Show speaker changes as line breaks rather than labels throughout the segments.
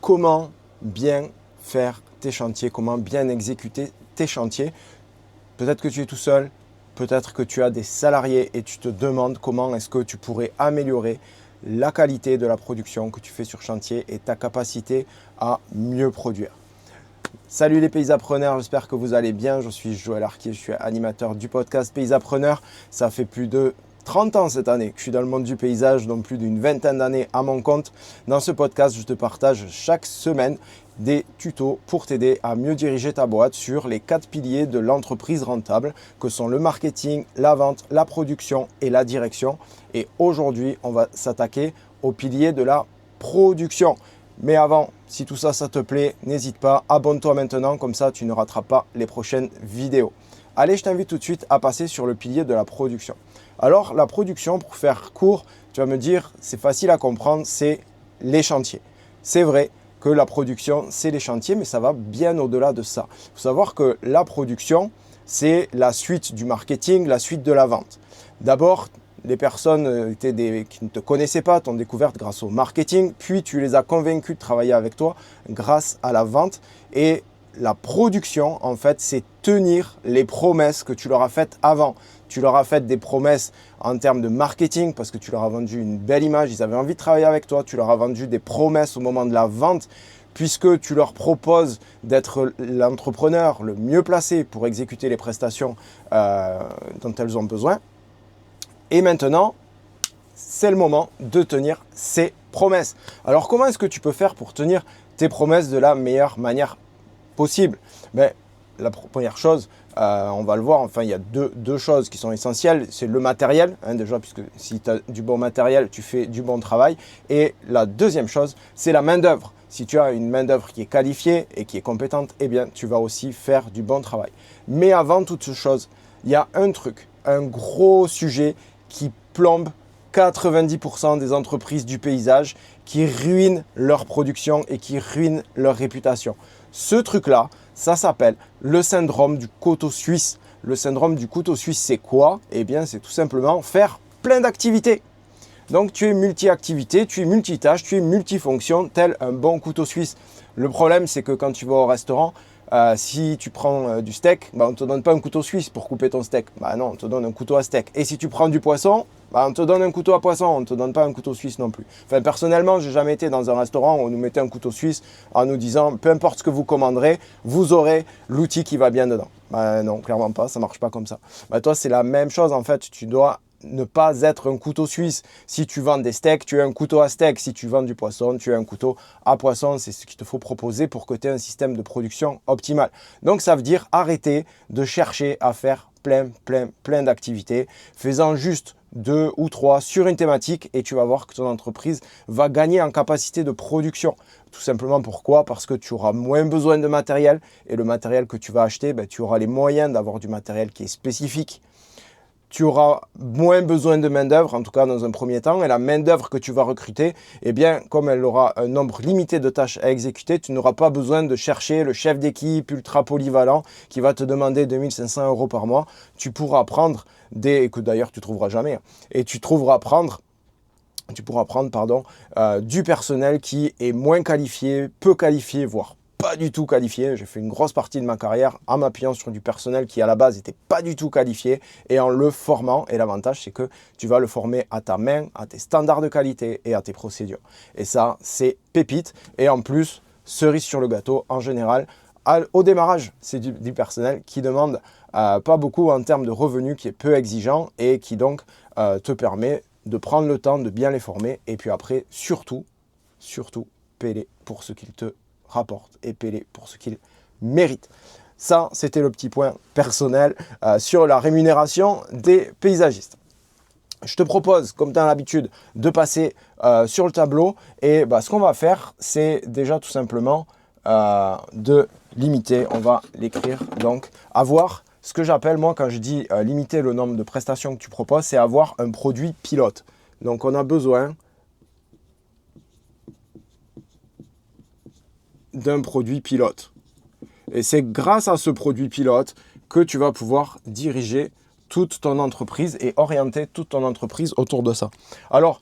comment bien faire tes chantiers, comment bien exécuter tes chantiers. Peut-être que tu es tout seul, peut-être que tu as des salariés et tu te demandes comment est-ce que tu pourrais améliorer la qualité de la production que tu fais sur chantier et ta capacité à mieux produire. Salut les paysapreneurs, j'espère que vous allez bien. Je suis Joël Arquier, je suis animateur du podcast Paysapreneur. Ça fait plus de 30 ans cette année que je suis dans le monde du paysage, donc plus d'une vingtaine d'années à mon compte. Dans ce podcast, je te partage chaque semaine des tutos pour t'aider à mieux diriger ta boîte sur les 4 piliers de l'entreprise rentable que sont le marketing, la vente, la production et la direction. Et aujourd'hui, on va s'attaquer au pilier de la production. Mais avant, si tout ça, ça te plaît, n'hésite pas, abonne-toi maintenant, comme ça tu ne rateras pas les prochaines vidéos. Allez, je t'invite tout de suite à passer sur le pilier de la production. Alors, la production, pour faire court, tu vas me dire, c'est facile à comprendre, c'est les chantiers. C'est vrai que la production, c'est les chantiers, mais ça va bien au-delà de ça. Il faut savoir que la production, c'est la suite du marketing, la suite de la vente. D'abord, les personnes qui ne te connaissaient pas t'ont découvert grâce au marketing, puis tu les as convaincus de travailler avec toi grâce à la vente. Et la production, en fait, c'est tenir les promesses que tu leur as faites avant. Tu leur as fait des promesses en termes de marketing parce que tu leur as vendu une belle image, ils avaient envie de travailler avec toi. Tu leur as vendu des promesses au moment de la vente puisque tu leur proposes d'être l'entrepreneur le mieux placé pour exécuter les prestations dont elles ont besoin. Et maintenant, c'est le moment de tenir ces promesses. Alors, comment est-ce que tu peux faire pour tenir tes promesses de la meilleure manière possible? La première chose, on va le voir, enfin, il y a deux choses qui sont essentielles. C'est le matériel, déjà, puisque si tu as du bon matériel, tu fais du bon travail. Et la deuxième chose, c'est la main-d'œuvre. Si tu as une main-d'œuvre qui est qualifiée et qui est compétente, eh bien, tu vas aussi faire du bon travail. Mais avant toute chose, il y a un truc, un gros sujet qui plombe 90% des entreprises du paysage, qui ruinent leur production et qui ruinent leur réputation. Ce truc-là, ça s'appelle le syndrome du couteau suisse. Le syndrome du couteau suisse, c'est quoi? Eh bien, c'est tout simplement faire plein d'activités. Donc, tu es multi-activité, tu es multitâche, tu es multifonction, tel un bon couteau suisse. Le problème, c'est que quand tu vas au restaurant, si tu prends du steak, on ne te donne pas un couteau suisse pour couper ton steak. Non, on te donne un couteau à steak. Et si tu prends du poisson, on te donne un couteau à poisson. On ne te donne pas un couteau suisse non plus. Enfin, personnellement, je n'ai jamais été dans un restaurant où on nous mettait un couteau suisse en nous disant, peu importe ce que vous commanderez, vous aurez l'outil qui va bien dedans. Non, clairement pas, ça ne marche pas comme ça. Toi, c'est la même chose en fait. Tu dois ne pas être un couteau suisse. Si tu vends des steaks, tu as un couteau à steak. Si tu vends du poisson, tu as un couteau à poisson. C'est ce qu'il te faut proposer pour que tu aies un système de production optimal. Donc, ça veut dire arrêter de chercher à faire plein d'activités. Fais-en juste 2 ou 3 sur une thématique et tu vas voir que ton entreprise va gagner en capacité de production. Tout simplement pourquoi? Parce que tu auras moins besoin de matériel et le matériel que tu vas acheter, tu auras les moyens d'avoir du matériel qui est spécifique. Tu auras moins besoin de main-d'œuvre, en tout cas dans un premier temps, et la main-d'œuvre que tu vas recruter, eh bien, comme elle aura un nombre limité de tâches à exécuter, tu n'auras pas besoin de chercher le chef d'équipe ultra polyvalent qui va te demander 2500 € par mois. Tu pourras prendre que d'ailleurs tu ne trouveras jamais, et tu pourras prendre du personnel qui est moins qualifié, peu qualifié, voire pas du tout qualifié. J'ai fait une grosse partie de ma carrière en m'appuyant sur du personnel qui à la base n'était pas du tout qualifié et en le formant. Et l'avantage, c'est que tu vas le former à ta main, à tes standards de qualité et à tes procédures. Et ça, c'est pépite. Et en plus, cerise sur le gâteau, en général, au démarrage, c'est du personnel qui demande pas beaucoup en termes de revenus, qui est peu exigeant et qui donc te permet de prendre le temps de bien les former. Et puis après, surtout, paie-les pour ce qu'ils te rapporte et paie-les pour ce qu'il mérite. Ça, c'était le petit point personnel sur la rémunération des paysagistes. Je te propose, comme tu as l'habitude, de passer sur le tableau et ce qu'on va faire, c'est déjà tout simplement de limiter, on va l'écrire, donc avoir ce que j'appelle, moi, quand je dis limiter le nombre de prestations que tu proposes, c'est avoir un produit pilote. Donc, on a besoin d'un produit pilote. Et c'est grâce à ce produit pilote que tu vas pouvoir diriger toute ton entreprise et orienter toute ton entreprise autour de ça. Alors,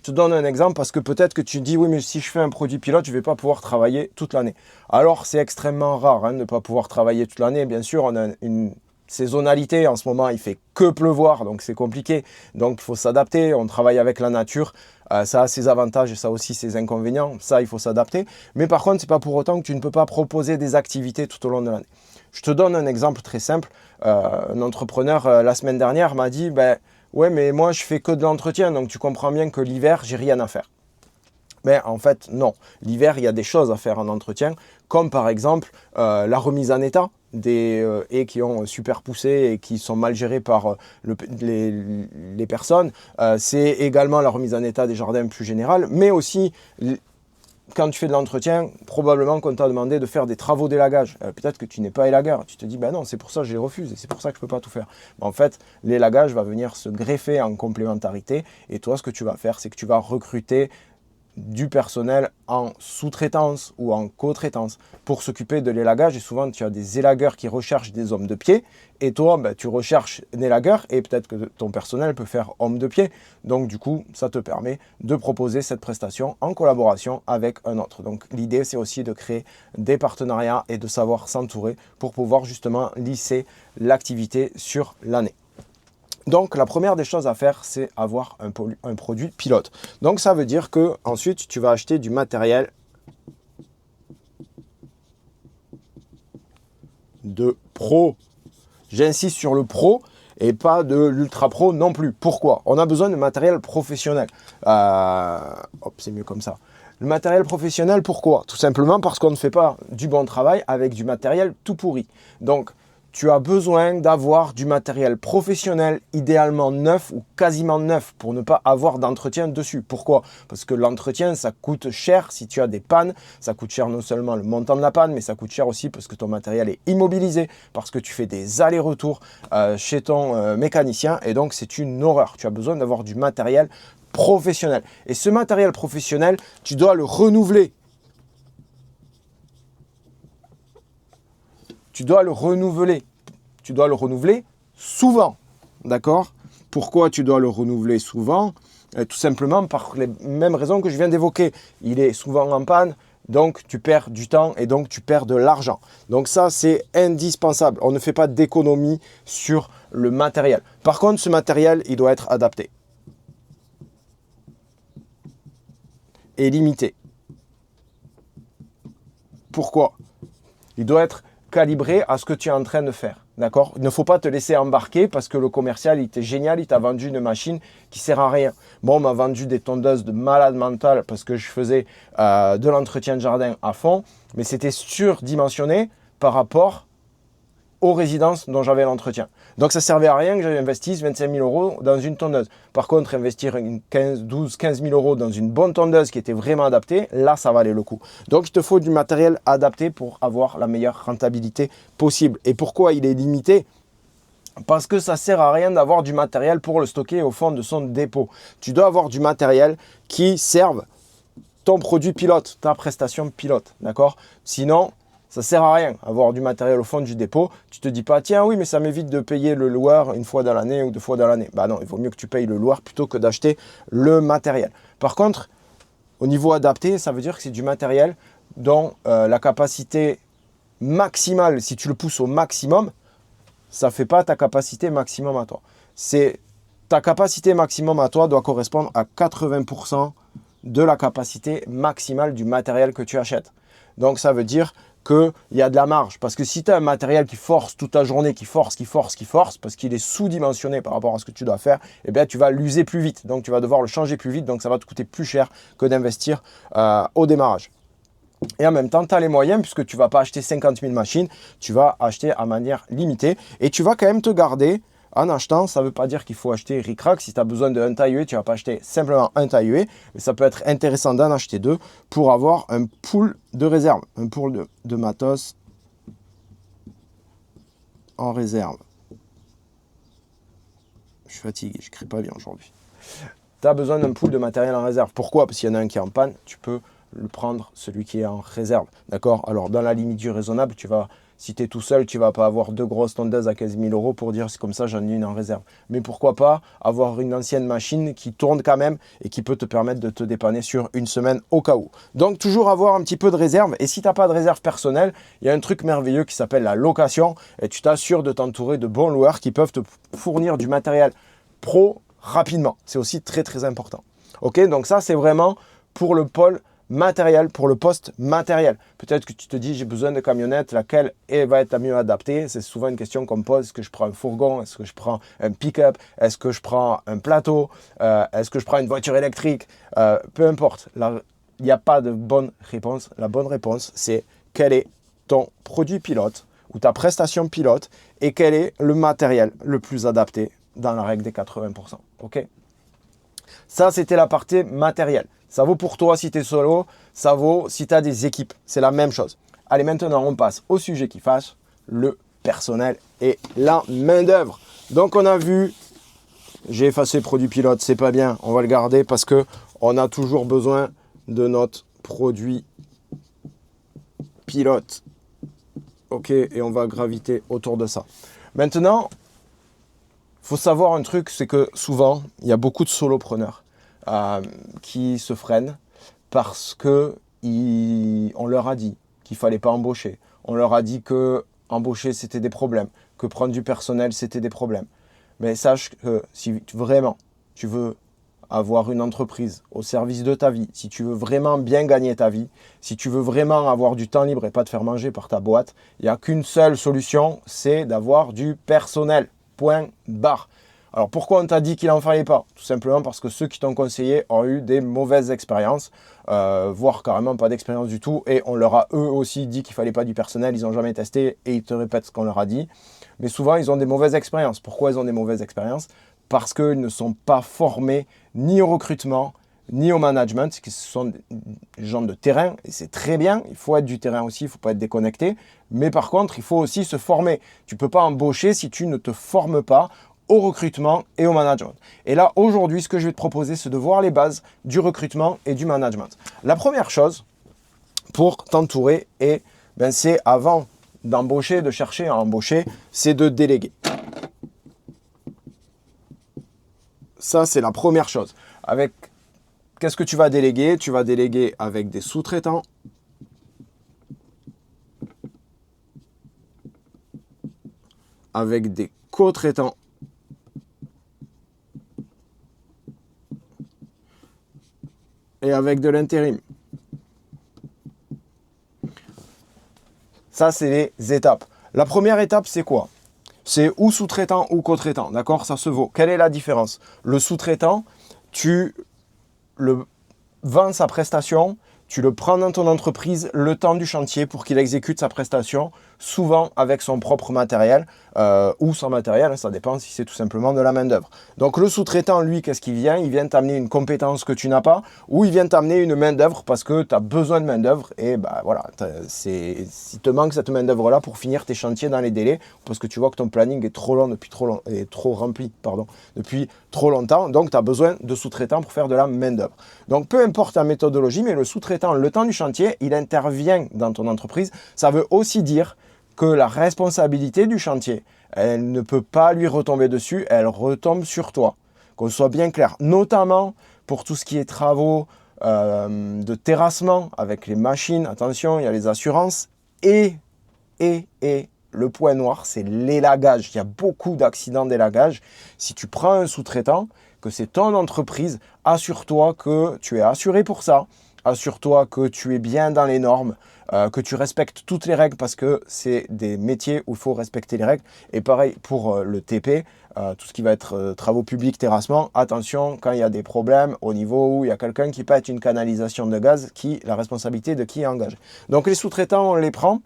te donne un exemple parce que peut-être que tu te dis, oui, mais si je fais un produit pilote, je ne vais pas pouvoir travailler toute l'année. Alors, c'est extrêmement rare de ne pas pouvoir travailler toute l'année. Bien sûr, on a une saisonnalité. En ce moment, il fait que pleuvoir, donc c'est compliqué. Donc, il faut s'adapter. On travaille avec la nature. Ça a ses avantages et ça a aussi ses inconvénients. Ça, il faut s'adapter. Mais par contre, ce n'est pas pour autant que tu ne peux pas proposer des activités tout au long de l'année. Je te donne un exemple très simple. Un entrepreneur, la semaine dernière, m'a dit, ben, ouais, mais moi, je fais que de l'entretien. Donc, tu comprends bien que l'hiver, j'ai rien à faire. Mais en fait, non. L'hiver, il y a des choses à faire en entretien, comme par exemple la remise en état des haies qui ont super poussé et qui sont mal gérées par les personnes. C'est également la remise en état des jardins plus générale, mais aussi quand tu fais de l'entretien, probablement qu'on t'a demandé de faire des travaux d'élagage. Peut-être que tu n'es pas élagueur. Tu te dis, ben non, c'est pour ça que je les refuse et c'est pour ça que je ne peux pas tout faire. Mais en fait, l'élagage va venir se greffer en complémentarité. Et toi, ce que tu vas faire, c'est que tu vas recruter du personnel en sous-traitance ou en co-traitance pour s'occuper de l'élagage. Et souvent, tu as des élagueurs qui recherchent des hommes de pied. Et toi, ben, tu recherches un élagueur et peut-être que ton personnel peut faire homme de pied. Donc, du coup, ça te permet de proposer cette prestation en collaboration avec un autre. Donc, l'idée, c'est aussi de créer des partenariats et de savoir s'entourer pour pouvoir justement lisser l'activité sur l'année. Donc, la première des choses à faire, c'est avoir un produit pilote. Donc, ça veut dire que ensuite, tu vas acheter du matériel de pro. J'insiste sur le pro et pas de l'ultra pro non plus. Pourquoi? On a besoin de matériel professionnel. C'est mieux comme ça. Le matériel professionnel, pourquoi? Tout simplement parce qu'on ne fait pas du bon travail avec du matériel tout pourri. Donc, tu as besoin d'avoir du matériel professionnel, idéalement neuf ou quasiment neuf, pour ne pas avoir d'entretien dessus. Pourquoi? Parce que l'entretien, ça coûte cher si tu as des pannes. Ça coûte cher non seulement le montant de la panne, mais ça coûte cher aussi parce que ton matériel est immobilisé, parce que tu fais des allers-retours chez ton mécanicien. Et donc, c'est une horreur. Tu as besoin d'avoir du matériel professionnel. Et ce matériel professionnel, tu dois le renouveler. Tu dois le renouveler. Tu dois le renouveler souvent. D'accord? Pourquoi tu dois le renouveler souvent? Tout simplement par les mêmes raisons que je viens d'évoquer. Il est souvent en panne, donc tu perds du temps et donc tu perds de l'argent. Donc ça, c'est indispensable. On ne fait pas d'économie sur le matériel. Par contre, ce matériel, il doit être adapté et limité. Pourquoi? Il doit être calibré à ce que tu es en train de faire. D'accord? Il ne faut pas te laisser embarquer parce que le commercial, il était génial, il t'a vendu une machine qui ne sert à rien. Bon, on m'a vendu des tondeuses de malade mental parce que je faisais de l'entretien de jardin à fond, mais c'était surdimensionné par rapport aux résidences dont j'avais l'entretien. Donc, ça ne servait à rien que j'investisse 25 000 euros dans une tondeuse. Par contre, investir 12, 15 000 euros dans une bonne tondeuse qui était vraiment adaptée, là, ça valait le coup. Donc, il te faut du matériel adapté pour avoir la meilleure rentabilité possible. Et pourquoi il est limité? Parce que ça ne sert à rien d'avoir du matériel pour le stocker au fond de son dépôt. Tu dois avoir du matériel qui serve ton produit pilote, ta prestation pilote. D'accord? Sinon, ça ne sert à rien avoir du matériel au fond du dépôt. Tu ne te dis pas, tiens, oui, mais ça m'évite de payer le loueur une fois dans l'année ou deux fois dans l'année. Bah non, il vaut mieux que tu payes le loueur plutôt que d'acheter le matériel. Par contre, au niveau adapté, ça veut dire que c'est du matériel dont la capacité maximale, si tu le pousses au maximum, ça ne fait pas ta capacité maximum à toi. Ta capacité maximum à toi doit correspondre à 80% de la capacité maximale du matériel que tu achètes. Donc, ça veut dire qu'il y a de la marge. Parce que si tu as un matériel qui force toute ta journée, qui force, parce qu'il est sous-dimensionné par rapport à ce que tu dois faire, eh bien, tu vas l'user plus vite. Donc, tu vas devoir le changer plus vite. Donc, ça va te coûter plus cher que d'investir au démarrage. Et en même temps, tu as les moyens puisque tu ne vas pas acheter 50 000 machines. Tu vas acheter à manière limitée. Et tu vas quand même te garder. En achetant, ça ne veut pas dire qu'il faut acheter ric-rac. Si tu as besoin d'un taille huée, tu ne vas pas acheter simplement un taille huée. Mais ça peut être intéressant d'en acheter deux pour avoir un pool de réserve. Un pool de matos en réserve. Je suis fatigué, je ne crie pas bien aujourd'hui. Tu as besoin d'un pool de matériel en réserve. Pourquoi? Parce qu'il y en a un qui est en panne, tu peux le prendre, celui qui est en réserve. D'accord? Alors, dans la limite du raisonnable, tu vas Si tu es tout seul, tu ne vas pas avoir deux grosses tondeuses à 15 000 euros pour dire c'est comme ça, j'en ai une en réserve. Mais pourquoi pas avoir une ancienne machine qui tourne quand même et qui peut te permettre de te dépanner sur une semaine au cas où. Donc toujours avoir un petit peu de réserve. Et si tu n'as pas de réserve personnelle, il y a un truc merveilleux qui s'appelle la location. Et tu t'assures de t'entourer de bons loueurs qui peuvent te fournir du matériel pro rapidement. C'est aussi très très important. Ok, donc ça c'est vraiment pour le pôle matériel, pour le poste matériel. Peut-être que tu te dis j'ai besoin de camionnettes, laquelle va être la mieux adaptée. C'est souvent une question qu'on me pose. Est-ce que je prends un fourgon? Est-ce que je prends un pick-up? Est-ce que je prends un plateau? Est-ce que je prends une voiture électrique? Peu importe. Il n'y a pas de bonne réponse. La bonne réponse, c'est quel est ton produit pilote ou ta prestation pilote et quel est le matériel le plus adapté dans la règle des 80%. Ok? Ça, c'était la partie matérielle. Ça vaut pour toi si tu es solo, ça vaut si tu as des équipes. C'est la même chose. Allez, maintenant, on passe au sujet qui fâche, le personnel et la main-d'œuvre. Donc, on a vu, j'ai effacé produit pilote, c'est pas bien. On va le garder parce qu'on a toujours besoin de notre produit pilote. Ok, et on va graviter autour de ça. Maintenant, il faut savoir un truc, c'est que souvent, il y a beaucoup de solopreneurs qui se freinent parce qu'on leur a dit qu'il ne fallait pas embaucher. On leur a dit que embaucher, c'était des problèmes, que prendre du personnel, c'était des problèmes. Mais sache que si vraiment tu veux avoir une entreprise au service de ta vie, si tu veux vraiment bien gagner ta vie, si tu veux vraiment avoir du temps libre et pas te faire manger par ta boîte, il n'y a qu'une seule solution, c'est d'avoir du personnel. Point barre. Alors pourquoi on t'a dit qu'il n'en fallait pas? Tout simplement parce que ceux qui t'ont conseillé ont eu des mauvaises expériences, voire carrément pas d'expérience du tout, et on leur a eux aussi dit qu'il ne fallait pas du personnel, ils n'ont jamais testé et ils te répètent ce qu'on leur a dit. Mais souvent ils ont des mauvaises expériences. Pourquoi ils ont des mauvaises expériences? Parce qu'ils ne sont pas formés ni au recrutement, ni au management, qui sont des gens de terrain, et c'est très bien, il faut être du terrain aussi, il ne faut pas être déconnecté, mais par contre, il faut aussi se former. Tu ne peux pas embaucher si tu ne te formes pas au recrutement et au management. Et là, aujourd'hui, ce que je vais te proposer, c'est de voir les bases du recrutement et du management. La première chose pour t'entourer, c'est avant d'embaucher, de chercher à embaucher, c'est de déléguer. Ça, c'est la première chose. Qu'est-ce que tu vas déléguer? Tu vas déléguer avec des sous-traitants, avec des co-traitants, et avec de l'intérim. Ça, c'est les étapes. La première étape, c'est quoi? C'est ou sous-traitant ou co-traitant, d'accord? Ça se vaut. Quelle est la différence? Le sous-traitant, tu le vends sa prestation, tu le prends dans ton entreprise le temps du chantier pour qu'il exécute sa prestation, souvent avec son propre matériel ou sans matériel, ça dépend si c'est tout simplement de la main-d'œuvre. Donc le sous-traitant, lui, qu'est-ce qu'il vient? Il vient t'amener une compétence que tu n'as pas ou il vient t'amener une main-d'œuvre parce que tu as besoin de main-d'œuvre et voilà, s'il te manque cette main-d'œuvre-là pour finir tes chantiers dans les délais parce que tu vois que ton planning est trop long trop rempli depuis trop longtemps, donc tu as besoin de sous-traitants pour faire de la main-d'œuvre. Donc peu importe la méthodologie, mais le sous-traitant, le temps du chantier, il intervient dans ton entreprise. Ça veut aussi dire que la responsabilité du chantier, elle ne peut pas lui retomber dessus, elle retombe sur toi. Qu'on soit bien clair, notamment pour tout ce qui est travaux de terrassement avec les machines. Attention, il y a les assurances et le point noir, c'est l'élagage. Il y a beaucoup d'accidents d'élagage. Si tu prends un sous-traitant, que c'est ton entreprise, assure-toi que tu es assuré pour ça. Assure-toi que tu es bien dans les normes, que tu respectes toutes les règles parce que c'est des métiers où il faut respecter les règles. Et pareil pour le TP, tout ce qui va être travaux publics, terrassement. Attention, quand il y a des problèmes au niveau où il y a quelqu'un qui pète une canalisation de gaz, la responsabilité de qui est engagée. Donc les sous-traitants, on les prend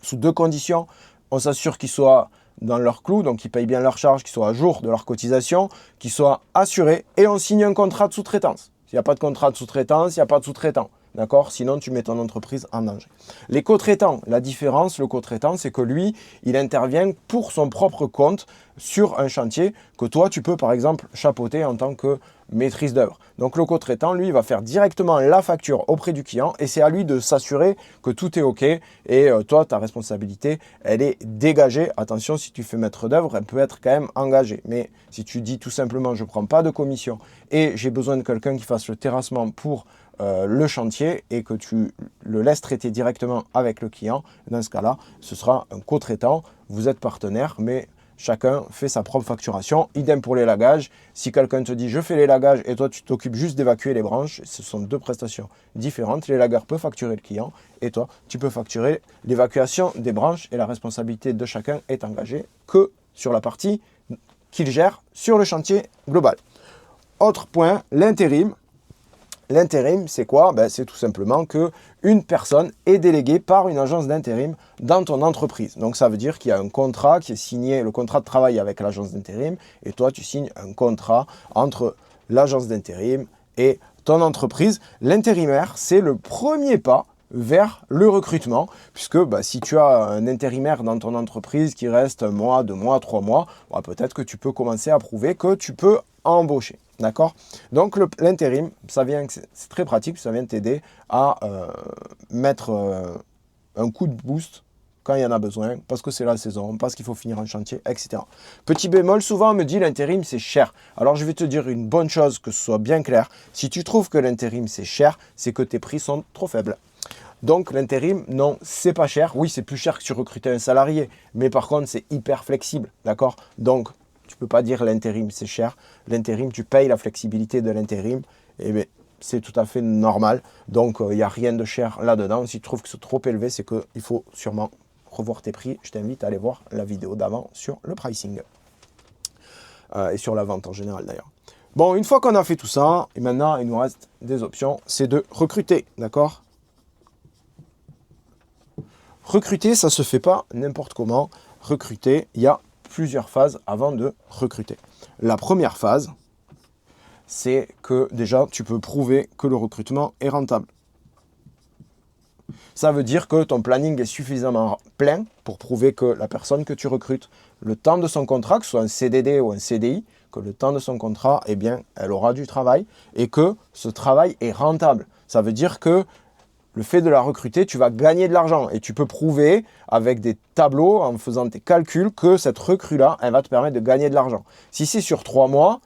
sous deux conditions. On s'assure qu'ils soient dans leur clou, donc qu'ils payent bien leurs charges, qu'ils soient à jour de leur cotisation, qu'ils soient assurés et on signe un contrat de sous-traitance. S'il n'y a pas de contrat de sous-traitance, il n'y a pas de sous-traitant. D'accord? Sinon, tu mets ton entreprise en danger. Les co-traitants, la différence, le co-traitant, c'est que lui, il intervient pour son propre compte sur un chantier que toi, tu peux par exemple chapeauter en tant que maîtrise d'œuvre. Donc le co-traitant, lui, il va faire directement la facture auprès du client et c'est à lui de s'assurer que tout est OK et toi, ta responsabilité, elle est dégagée. Attention, si tu fais maître d'œuvre, elle peut être quand même engagée. Mais si tu dis tout simplement, je ne prends pas de commission et j'ai besoin de quelqu'un qui fasse le terrassement pour le chantier et que tu le laisses traiter directement avec le client, dans ce cas-là, ce sera un co-traitant. Vous êtes partenaire, mais chacun fait sa propre facturation. Idem pour les lagages. Si quelqu'un te dit je fais les lagages et toi tu t'occupes juste d'évacuer les branches, ce sont deux prestations différentes. Les lageurs peuvent facturer le client et toi tu peux facturer l'évacuation des branches et la responsabilité de chacun est engagée que sur la partie qu'il gère sur le chantier global. Autre point, l'intérim. L'intérim, c'est quoi? C'est tout simplement qu'une personne est déléguée par une agence d'intérim dans ton entreprise. Donc, ça veut dire qu'il y a un contrat qui est signé, le contrat de travail avec l'agence d'intérim, et toi, tu signes un contrat entre l'agence d'intérim et ton entreprise. L'intérimaire, c'est le premier pas vers le recrutement, puisque si tu as un intérimaire dans ton entreprise qui reste 1 mois, 2 mois, 3 mois, peut-être que tu peux commencer à prouver que tu peux embaucher. D'accord? Donc l'intérim, c'est très pratique, ça vient t'aider à mettre un coup de boost quand il y en a besoin, parce que c'est la saison, parce qu'il faut finir un chantier, etc. Petit bémol, souvent on me dit l'intérim c'est cher. Alors je vais te dire une bonne chose, que ce soit bien clair. Si tu trouves que l'intérim c'est cher, c'est que tes prix sont trop faibles. Donc l'intérim, non, c'est pas cher. Oui, c'est plus cher que tu recrutais un salarié, mais par contre c'est hyper flexible, d'accord? Donc tu ne peux pas dire l'intérim c'est cher. L'intérim, tu payes la flexibilité de l'intérim. Et bien, c'est tout à fait normal. Donc, il n'y a rien de cher là-dedans. Si tu trouves que c'est trop élevé, c'est qu'il faut sûrement revoir tes prix. Je t'invite à aller voir la vidéo d'avant sur le pricing. Et sur la vente en général d'ailleurs. Bon, une fois qu'on a fait tout ça, et maintenant, il nous reste des options. C'est de recruter, d'accord? Recruter, ça ne se fait pas n'importe comment. Recruter, il y a plusieurs phases avant de recruter. La première phase, c'est que déjà, tu peux prouver que le recrutement est rentable. Ça veut dire que ton planning est suffisamment plein pour prouver que la personne que tu recrutes, le temps de son contrat, que ce soit un CDD ou un CDI, que le temps de son contrat, eh bien, elle aura du travail et que ce travail est rentable. Ça veut dire que le fait de la recruter, tu vas gagner de l'argent et tu peux prouver avec des tableaux, en faisant tes calculs, que cette recrue-là, elle va te permettre de gagner de l'argent. Si c'est sur 3 mois,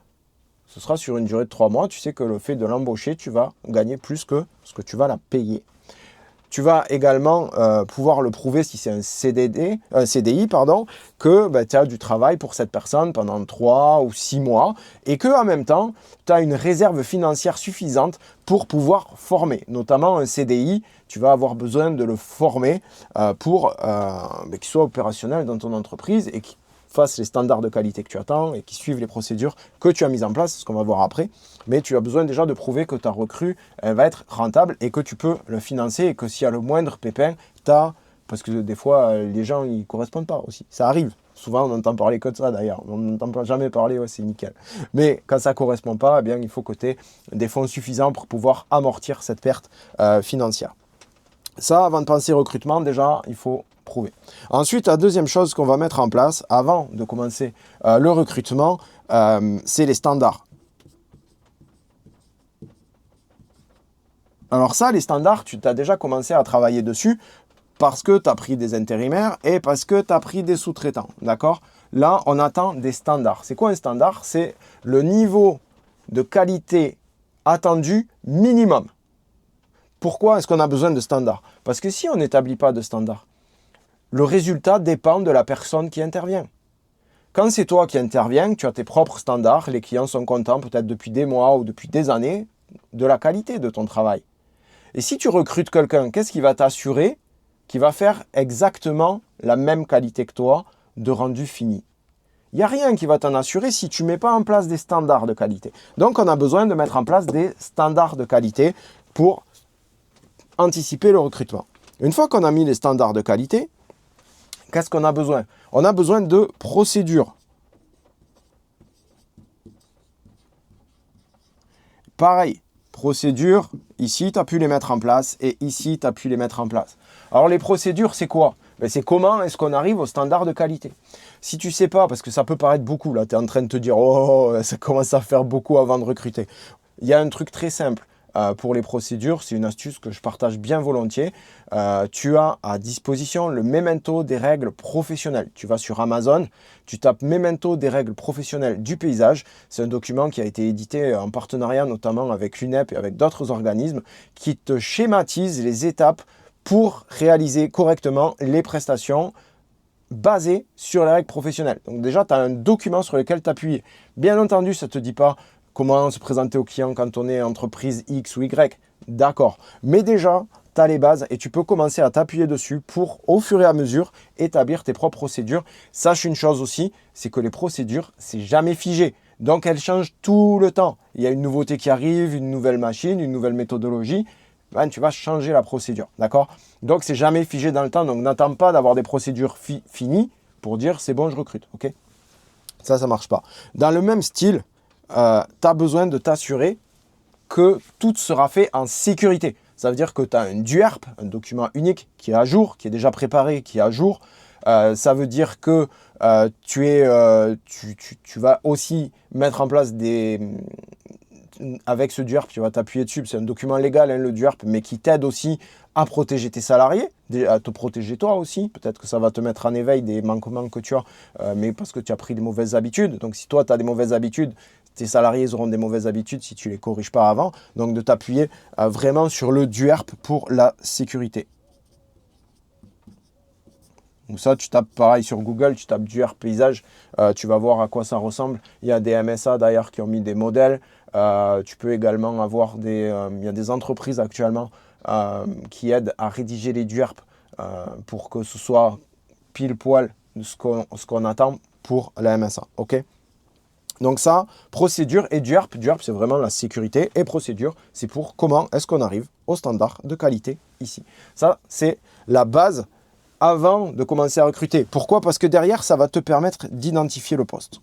ce sera sur une durée de 3 mois, tu sais que le fait de l'embaucher, tu vas gagner plus que ce que tu vas la payer. Tu vas également pouvoir le prouver si c'est un CDI, que tu as du travail pour cette personne pendant 3 ou 6 mois et qu'en même temps, tu as une réserve financière suffisante pour pouvoir former. Notamment un CDI, tu vas avoir besoin de le former pour qu'il soit opérationnel dans ton entreprise et qu'il fasse les standards de qualité que tu attends et qui suivent les procédures que tu as mises en place, c'est ce qu'on va voir après. Mais tu as besoin déjà de prouver que ta recrue elle va être rentable et que tu peux le financer et que s'il y a le moindre pépin, parce que des fois, les gens ils ne correspondent pas aussi. Ça arrive. Souvent, on entend parler que de ça d'ailleurs. On n'entend jamais parler, c'est nickel. Mais quand ça ne correspond pas, eh bien, il faut que tu aies des fonds suffisants pour pouvoir amortir cette perte financière. Ça, avant de penser recrutement, déjà, il faut prouver. Ensuite, la deuxième chose qu'on va mettre en place avant de commencer le recrutement, c'est les standards. Alors ça, les standards, tu as déjà commencé à travailler dessus parce que tu as pris des intérimaires et parce que tu as pris des sous-traitants, d'accord? Là, on attend des standards. C'est quoi un standard? C'est le niveau de qualité attendu minimum. Pourquoi est-ce qu'on a besoin de standards? Parce que si on n'établit pas de standards, le résultat dépend de la personne qui intervient. Quand c'est toi qui interviens, tu as tes propres standards, les clients sont contents peut-être depuis des mois ou depuis des années de la qualité de ton travail. Et si tu recrutes quelqu'un, qu'est-ce qui va t'assurer qu'il va faire exactement la même qualité que toi de rendu fini? Il n'y a rien qui va t'en assurer si tu ne mets pas en place des standards de qualité. Donc, on a besoin de mettre en place des standards de qualité pour anticiper le recrutement. Une fois qu'on a mis les standards de qualité, qu'est-ce qu'on a besoin? On a besoin de procédures. Pareil, procédures, ici, tu as pu les mettre en place et ici, tu as pu les mettre en place. Alors, les procédures, c'est quoi? Ben, c'est comment est-ce qu'on arrive au standard de qualité. Si tu ne sais pas, parce que ça peut paraître beaucoup, là, tu es en train de te dire, oh, ça commence à faire beaucoup avant de recruter. Il y a un truc très simple pour les procédures, c'est une astuce que je partage bien volontiers. Tu as à disposition le Memento des règles professionnelles. Tu vas sur Amazon, tu tapes Memento des règles professionnelles du paysage. C'est un document qui a été édité en partenariat notamment avec l'UNEP et avec d'autres organismes qui te schématise les étapes pour réaliser correctement les prestations basées sur les règles professionnelles. Donc déjà, tu as un document sur lequel t'appuyer. Bien entendu, ça ne te dit pas comment se présenter au client quand on est entreprise X ou Y. D'accord. Mais déjà, tu as les bases et tu peux commencer à t'appuyer dessus pour, au fur et à mesure, établir tes propres procédures. Sache une chose aussi, c'est que les procédures, c'est jamais figé. Donc, elles changent tout le temps. Il y a une nouveauté qui arrive, une nouvelle machine, une nouvelle méthodologie. Ben, tu vas changer la procédure. D'accord? Donc, c'est jamais figé dans le temps. Donc, n'attends pas d'avoir des procédures finies pour dire c'est bon, je recrute. Ok? Ça ne marche pas. Dans le même style, tu as besoin de t'assurer que tout sera fait en sécurité. Ça veut dire que tu as un DUERP, un document unique qui est à jour, qui est déjà préparé, qui est à jour. Ça veut dire que tu vas aussi mettre en place avec ce DUERP, tu vas t'appuyer dessus, c'est un document légal, hein, le DUERP, mais qui t'aide aussi à protéger tes salariés, à te protéger toi aussi. Peut-être que ça va te mettre en éveil des manquements que tu as, mais parce que tu as pris des mauvaises habitudes. Donc si toi, tu as des mauvaises habitudes, tes salariés auront des mauvaises habitudes si tu ne les corriges pas avant. Donc de t'appuyer vraiment sur le DUERP pour la sécurité. Donc ça, tu tapes pareil sur Google, tu tapes DUERP paysage, tu vas voir à quoi ça ressemble. Il y a des MSA d'ailleurs qui ont mis des modèles. Tu peux également avoir il y a des entreprises actuellement qui aident à rédiger les DUERP pour que ce soit pile poil ce qu'on attend pour la MSA. Ok? Donc ça, procédure et DUERP. DUERP, c'est vraiment la sécurité. Et procédure, c'est pour comment est-ce qu'on arrive au standard de qualité ici. Ça, c'est la base avant de commencer à recruter. Pourquoi? Parce que derrière, ça va te permettre d'identifier le poste.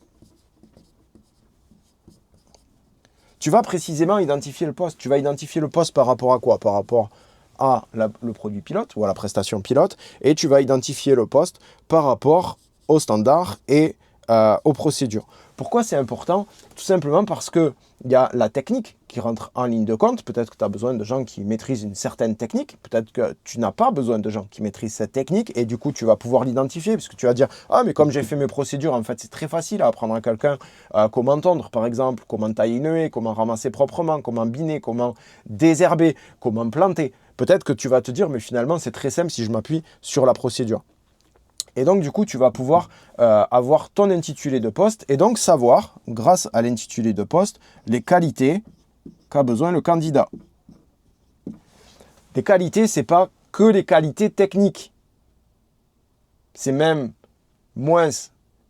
Tu vas précisément identifier le poste. Tu vas identifier le poste par rapport à quoi? Par rapport à le produit pilote ou à la prestation pilote. Et tu vas identifier le poste par rapport aux standards et aux procédures. Pourquoi c'est important? Tout simplement parce qu'il y a la technique qui rentre en ligne de compte. Peut-être que tu as besoin de gens qui maîtrisent une certaine technique. Peut-être que tu n'as pas besoin de gens qui maîtrisent cette technique et du coup, tu vas pouvoir l'identifier parce que tu vas dire « Ah, mais comme j'ai fait mes procédures, en fait, c'est très facile à apprendre à quelqu'un comment tondre, par exemple, comment tailler une haie, comment ramasser proprement, comment biner, comment désherber, comment planter. » Peut-être que tu vas te dire « Mais finalement, c'est très simple si je m'appuie sur la procédure. » Et donc, du coup, tu vas pouvoir avoir ton intitulé de poste et donc savoir, grâce à l'intitulé de poste, les qualités qu'a besoin le candidat. Les qualités, ce n'est pas que les qualités techniques. C'est même moins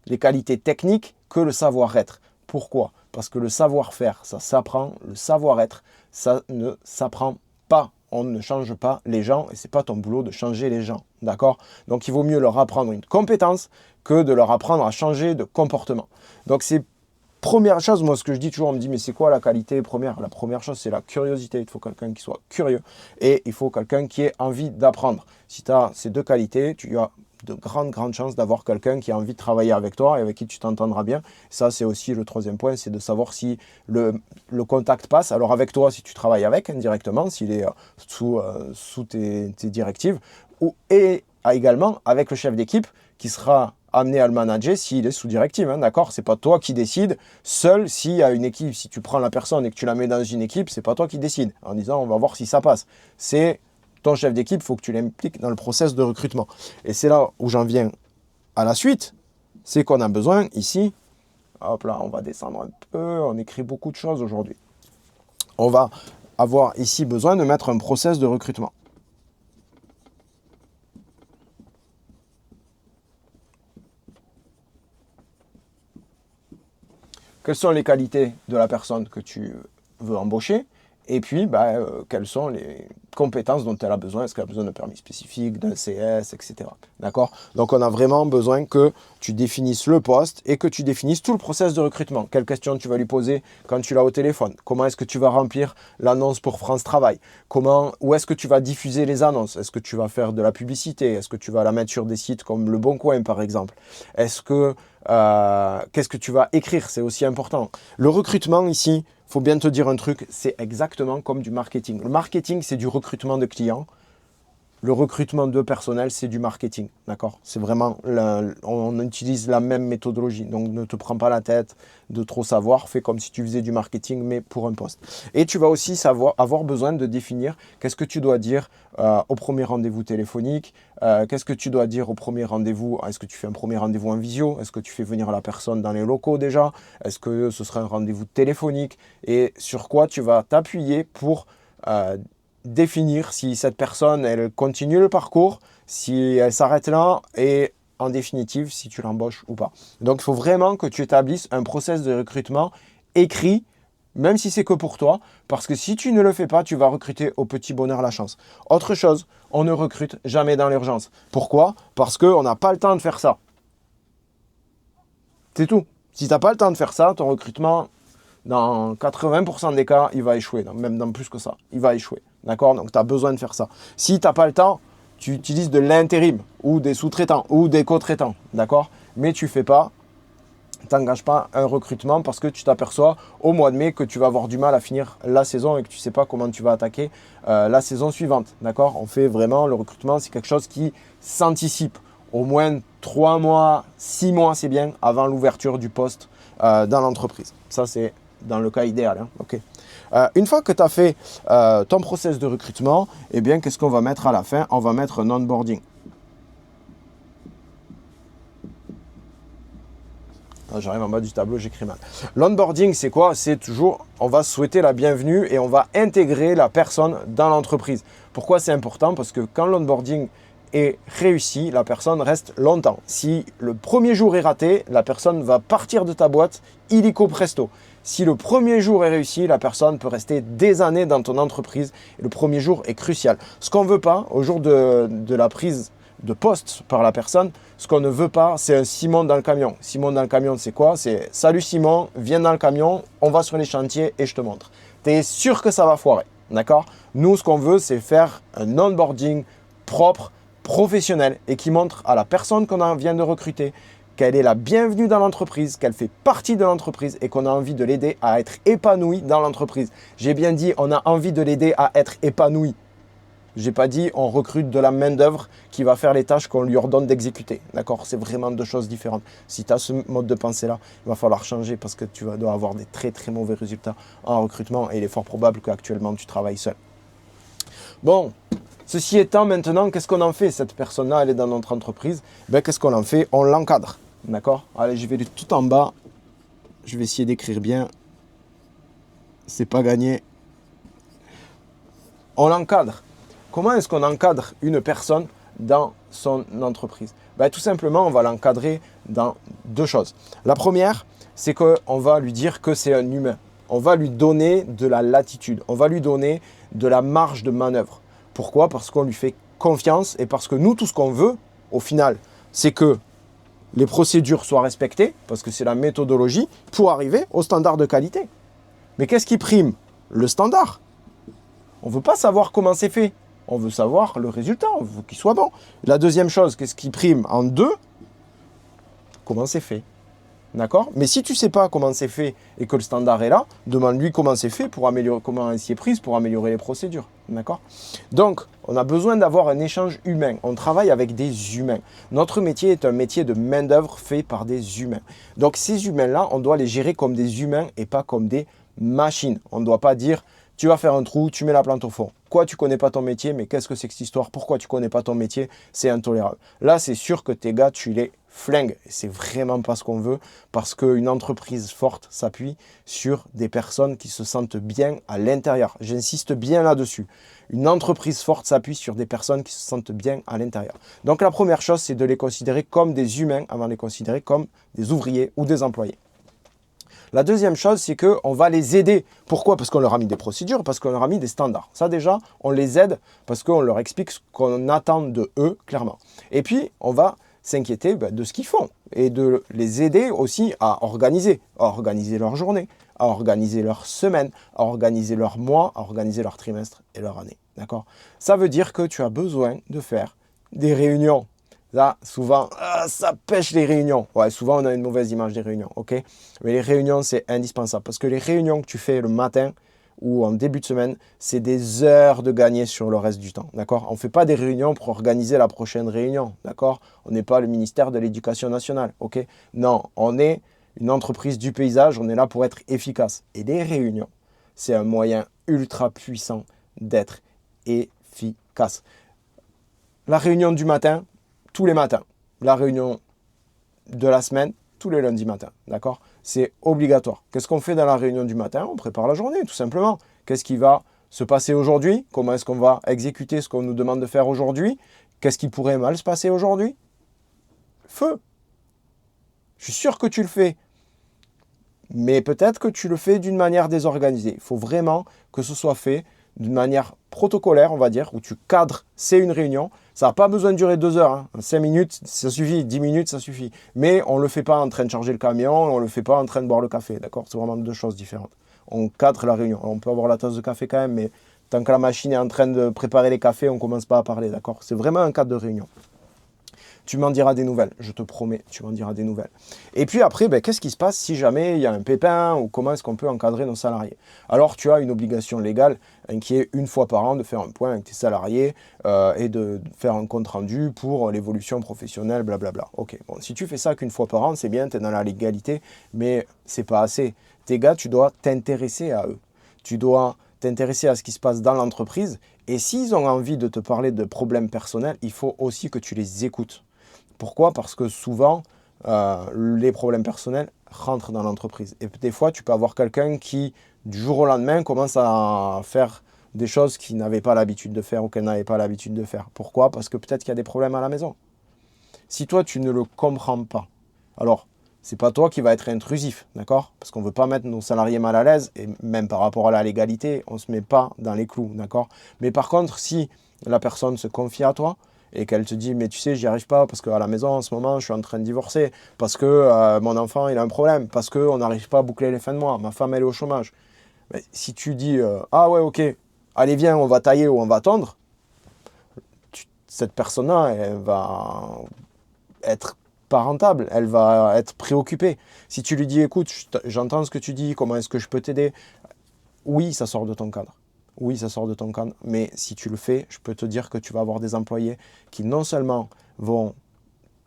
les qualités techniques que le savoir-être. Pourquoi? Parce que le savoir-faire, ça s'apprend. Le savoir-être, ça ne s'apprend pas. On ne change pas les gens et ce n'est pas ton boulot de changer les gens. D'accord? Donc, il vaut mieux leur apprendre une compétence que de leur apprendre à changer de comportement. Donc, c'est première chose, moi, ce que je dis toujours, on me dit, mais c'est quoi la qualité première? La première chose, c'est la curiosité. Il faut quelqu'un qui soit curieux et il faut quelqu'un qui ait envie d'apprendre. Si tu as ces deux qualités, tu as de grandes chances d'avoir quelqu'un qui a envie de travailler avec toi et avec qui tu t'entendras bien. Ça, c'est aussi le troisième point, c'est de savoir si le contact passe. Alors avec toi, si tu travailles avec indirectement, s'il est sous tes directives, et également avec le chef d'équipe qui sera amené à le manager s'il est sous directive. Hein, d'accord? C'est pas toi qui décides seul s'il y a une équipe. Si tu prends la personne et que tu la mets dans une équipe, c'est pas toi qui décides en disant on va voir si ça passe. C'est ton chef d'équipe, il faut que tu l'impliques dans le process de recrutement. Et c'est là où j'en viens à la suite. C'est qu'on a besoin ici, hop là, on va descendre un peu, on écrit beaucoup de choses aujourd'hui. On va avoir ici besoin de mettre un process de recrutement. Quelles sont les qualités de la personne que tu veux embaucher Et puis, quelles sont les compétences dont elle a besoin? Est-ce qu'elle a besoin d'un permis spécifique, d'un CS, etc. D'accord? Donc, on a vraiment besoin que tu définisses le poste et que tu définisses tout le process de recrutement. Quelles questions tu vas lui poser quand tu l'as au téléphone? Comment est-ce que tu vas remplir l'annonce pour France Travail? Où est-ce que tu vas diffuser les annonces? Est-ce que tu vas faire de la publicité? Est-ce que tu vas la mettre sur des sites comme Le Bon Coin, par exemple? Qu'est-ce que tu vas écrire? C'est aussi important. Le recrutement ici, faut bien te dire un truc, c'est exactement comme du marketing. Le marketing, c'est du recrutement de clients. Le recrutement de personnel, c'est du marketing. D'accord? C'est vraiment, on utilise la même méthodologie. Donc, ne te prends pas la tête de trop savoir. Fais comme si tu faisais du marketing, mais pour un poste. Et tu vas aussi avoir besoin de définir qu'est-ce que tu dois dire au premier rendez-vous téléphonique. Qu'est-ce que tu dois dire au premier rendez-vous? Est-ce que tu fais un premier rendez-vous en visio? Est-ce que tu fais venir la personne dans les locaux déjà? Est-ce que ce sera un rendez-vous téléphonique? Et sur quoi tu vas t'appuyer pour définir si cette personne, elle continue le parcours, si elle s'arrête là et en définitive, si tu l'embauches ou pas. Donc, il faut vraiment que tu établisses un process de recrutement écrit, même si c'est que pour toi, parce que si tu ne le fais pas, tu vas recruter au petit bonheur la chance. Autre chose, on ne recrute jamais dans l'urgence. Pourquoi? Parce qu'on n'a pas le temps de faire ça. C'est tout. Si tu n'as pas le temps de faire ça, ton recrutement, dans 80% des cas, il va échouer. Même dans plus que ça, il va échouer. D'accord? Donc, tu as besoin de faire ça. Si tu n'as pas le temps, tu utilises de l'intérim ou des sous-traitants ou des co-traitants. D'accord? Mais tu ne fais pas, tu n'engages pas un recrutement parce que tu t'aperçois au mois de mai que tu vas avoir du mal à finir la saison et que tu ne sais pas comment tu vas attaquer la saison suivante. D'accord? On fait vraiment le recrutement, c'est quelque chose qui s'anticipe. Au moins 3 mois, 6 mois, c'est bien, avant l'ouverture du poste dans l'entreprise. Ça, c'est dans le cas idéal. Hein. Okay. Une fois que tu as fait ton process de recrutement, eh bien, qu'est-ce qu'on va mettre à la fin? On va mettre un onboarding. J'arrive en bas du tableau, j'écris mal. L'onboarding, c'est quoi? C'est toujours, on va souhaiter la bienvenue et on va intégrer la personne dans l'entreprise. Pourquoi c'est important? Parce que quand l'onboarding est réussi, la personne reste longtemps. Si le premier jour est raté, la personne va partir de ta boîte illico presto. Si le premier jour est réussi, la personne peut rester des années dans ton entreprise. Et le premier jour est crucial. Ce qu'on ne veut pas, au jour de la prise de poste par la personne, ce qu'on ne veut pas, c'est un Simon dans le camion. Simon dans le camion, c'est quoi? C'est « Salut Simon, viens dans le camion, on va sur les chantiers et je te montre ». Tu es sûr que ça va foirer, d'accord? Nous, ce qu'on veut, c'est faire un onboarding propre, professionnel et qui montre à la personne qu'on vient de recruter qu'elle est la bienvenue dans l'entreprise, qu'elle fait partie de l'entreprise et qu'on a envie de l'aider à être épanouie dans l'entreprise. J'ai bien dit, on a envie de l'aider à être épanoui. Je n'ai pas dit on recrute de la main-d'œuvre qui va faire les tâches qu'on lui ordonne d'exécuter. D'accord? C'est vraiment deux choses différentes. Si tu as ce mode de pensée-là, il va falloir changer parce que tu dois avoir des très très mauvais résultats en recrutement et il est fort probable qu'actuellement tu travailles seul. Bon, ceci étant, maintenant, qu'est-ce qu'on en fait? Cette personne-là, elle est dans notre entreprise. Qu'est-ce qu'on en fait? On l'encadre. D'accord? Allez, je vais tout en bas. Je vais essayer d'écrire bien. C'est pas gagné. On l'encadre. Comment est-ce qu'on encadre une personne dans son entreprise? Tout simplement, on va l'encadrer dans deux choses. La première, c'est qu'on va lui dire que c'est un humain. On va lui donner de la latitude. On va lui donner de la marge de manœuvre. Pourquoi? Parce qu'on lui fait confiance et parce que nous, tout ce qu'on veut, au final, c'est que les procédures soient respectées, parce que c'est la méthodologie, pour arriver au standard de qualité. Mais qu'est-ce qui prime? Le standard. On ne veut pas savoir comment c'est fait. On veut savoir le résultat, on veut qu'il soit bon. La deuxième chose, qu'est-ce qui prime en deux? Comment c'est fait. D'accord? Mais si tu ne sais pas comment c'est fait et que le standard est là, demande-lui comment c'est fait pour améliorer, comment il s'y est prise pour améliorer les procédures. D'accord? Donc, on a besoin d'avoir un échange humain. On travaille avec des humains. Notre métier est un métier de main-d'œuvre fait par des humains. Donc, ces humains-là, on doit les gérer comme des humains et pas comme des machines. On ne doit pas dire tu vas faire un trou, tu mets la plante au fond. Quoi, tu connais pas ton métier, mais qu'est-ce que c'est que cette histoire? Pourquoi tu connais pas ton métier? C'est intolérable. Là, c'est sûr que tes gars, tu les flingues. C'est vraiment pas ce qu'on veut parce qu'une entreprise forte s'appuie sur des personnes qui se sentent bien à l'intérieur. J'insiste bien là-dessus. Une entreprise forte s'appuie sur des personnes qui se sentent bien à l'intérieur. Donc, la première chose, c'est de les considérer comme des humains avant de les considérer comme des ouvriers ou des employés. La deuxième chose, c'est qu'on va les aider. Pourquoi? Parce qu'on leur a mis des procédures, parce qu'on leur a mis des standards. Ça déjà, on les aide parce qu'on leur explique ce qu'on attend de eux, clairement. Et puis, on va s'inquiéter de ce qu'ils font et de les aider aussi à organiser leur journée, à organiser leur semaine, à organiser leur mois, à organiser leur trimestre et leur année. D'accord? Ça veut dire que tu as besoin de faire des réunions. Là, souvent, ça pêche les réunions. Ouais, souvent, on a une mauvaise image des réunions, ok? Mais les réunions, c'est indispensable parce que les réunions que tu fais le matin ou en début de semaine, c'est des heures de gagner sur le reste du temps, d'accord? On ne fait pas des réunions pour organiser la prochaine réunion, d'accord? On n'est pas le ministère de l'Éducation nationale, ok? Non, on est une entreprise du paysage, on est là pour être efficace. Et les réunions, c'est un moyen ultra puissant d'être efficace. La réunion du matin, tous les matins. La réunion de la semaine, tous les lundis matins. D'accord? C'est obligatoire. Qu'est-ce qu'on fait dans la réunion du matin? On prépare la journée, tout simplement. Qu'est-ce qui va se passer aujourd'hui? Comment est-ce qu'on va exécuter ce qu'on nous demande de faire aujourd'hui? Qu'est-ce qui pourrait mal se passer aujourd'hui? Feu! Je suis sûr que tu le fais. Mais peut-être que tu le fais d'une manière désorganisée. Il faut vraiment que ce soit fait d'une manière protocolaire, on va dire, où tu cadres, c'est une réunion. Ça n'a pas besoin de durer 2 heures. Hein. 5 minutes, ça suffit. 10 minutes, ça suffit. Mais on ne le fait pas en train de charger le camion, on ne le fait pas en train de boire le café. D'accord? C'est vraiment 2 choses différentes. On cadre la réunion. On peut avoir la tasse de café quand même, mais tant que la machine est en train de préparer les cafés, on ne commence pas à parler. D'accord? C'est vraiment un cadre de réunion. Tu m'en diras des nouvelles, je te promets, tu m'en diras des nouvelles. Et puis après, qu'est-ce qui se passe si jamais il y a un pépin ou comment est-ce qu'on peut encadrer nos salariés? Alors, tu as une obligation légale qui est une fois par an de faire un point avec tes salariés et de faire un compte rendu pour l'évolution professionnelle, blablabla. Ok, bon, si tu fais ça qu'une fois par an, c'est bien, tu es dans la légalité, mais c'est pas assez. Tes gars, tu dois t'intéresser à eux. Tu dois t'intéresser à ce qui se passe dans l'entreprise. Et s'ils ont envie de te parler de problèmes personnels, il faut aussi que tu les écoutes. Pourquoi? Parce que souvent, les problèmes personnels rentrent dans l'entreprise. Et des fois, tu peux avoir quelqu'un qui, du jour au lendemain, commence à faire des choses qu'il n'avait pas l'habitude de faire ou qu'elle n'avait pas l'habitude de faire. Pourquoi? Parce que peut-être qu'il y a des problèmes à la maison. Si toi, tu ne le comprends pas, alors, c'est pas toi qui va être intrusif, d'accord? Parce qu'on ne veut pas mettre nos salariés mal à l'aise, et même par rapport à la légalité, on ne se met pas dans les clous, d'accord? Mais par contre, si la personne se confie à toi, et qu'elle te dit, mais tu sais, j'y arrive pas parce qu'à la maison, en ce moment, je suis en train de divorcer, parce que mon enfant, il a un problème, parce qu'on n'arrive pas à boucler les fins de mois, ma femme, elle est au chômage. Mais si tu dis, ah ouais, ok, allez, viens, on va tailler ou on va tondre, cette personne-là, elle va être pas rentable, elle va être préoccupée. Si tu lui dis, écoute, j'entends ce que tu dis, comment est-ce que je peux t'aider? Oui, ça sort de ton cadre. Oui, ça sort de ton cadre, mais si tu le fais, je peux te dire que tu vas avoir des employés qui non seulement vont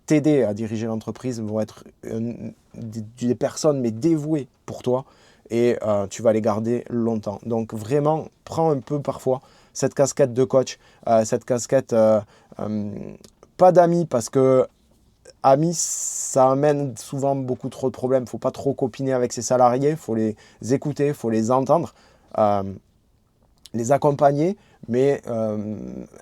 t'aider à diriger l'entreprise, vont être des personnes mais dévouées pour toi et tu vas les garder longtemps. Donc vraiment, prends un peu parfois cette casquette de coach, cette casquette pas d'amis parce que amis, ça amène souvent beaucoup trop de problèmes. Il ne faut pas trop copiner avec ses salariés, il faut les écouter, il faut les entendre. Les accompagner, mais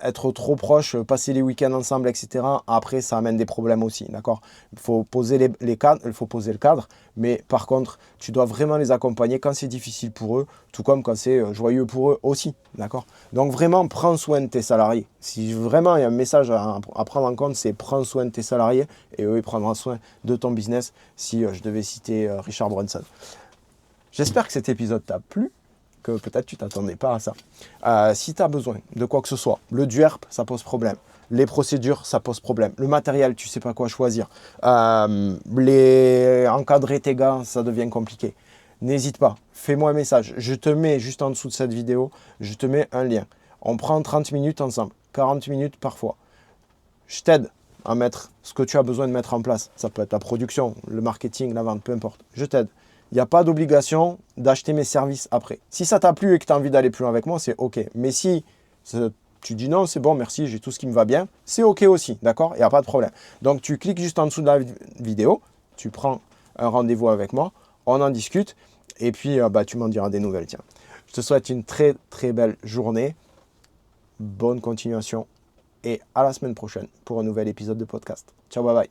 être trop proche, passer les week-ends ensemble, etc. Après, ça amène des problèmes aussi, d'accord? Il faut poser les cadres, il faut poser le cadre, mais par contre, tu dois vraiment les accompagner quand c'est difficile pour eux, tout comme quand c'est joyeux pour eux aussi, d'accord? Donc vraiment, prends soin de tes salariés. Si vraiment il y a un message à prendre en compte, c'est prends soin de tes salariés et eux, ils prendront soin de ton business si je devais citer Richard Branson. J'espère que cet épisode t'a plu. Que peut-être tu ne t'attendais pas à ça. Si tu as besoin de quoi que ce soit, le DUERP, ça pose problème. Les procédures, ça pose problème. Le matériel, tu ne sais pas quoi choisir. Encadrer tes gars, ça devient compliqué. N'hésite pas, fais-moi un message. Je te mets juste en dessous de cette vidéo, je te mets un lien. On prend 30 minutes ensemble, 40 minutes parfois. Je t'aide à mettre ce que tu as besoin de mettre en place. Ça peut être la production, le marketing, la vente, peu importe. Je t'aide. Il n'y a pas d'obligation d'acheter mes services après. Si ça t'a plu et que tu as envie d'aller plus loin avec moi, c'est OK. Mais si tu dis non, c'est bon, merci, j'ai tout ce qui me va bien, c'est OK aussi, d'accord? Il n'y a pas de problème. Donc, tu cliques juste en dessous de la vidéo, tu prends un rendez-vous avec moi, on en discute et puis tu m'en diras des nouvelles. Tiens, je te souhaite une très, très belle journée. Bonne continuation et à la semaine prochaine pour un nouvel épisode de podcast. Ciao, bye bye.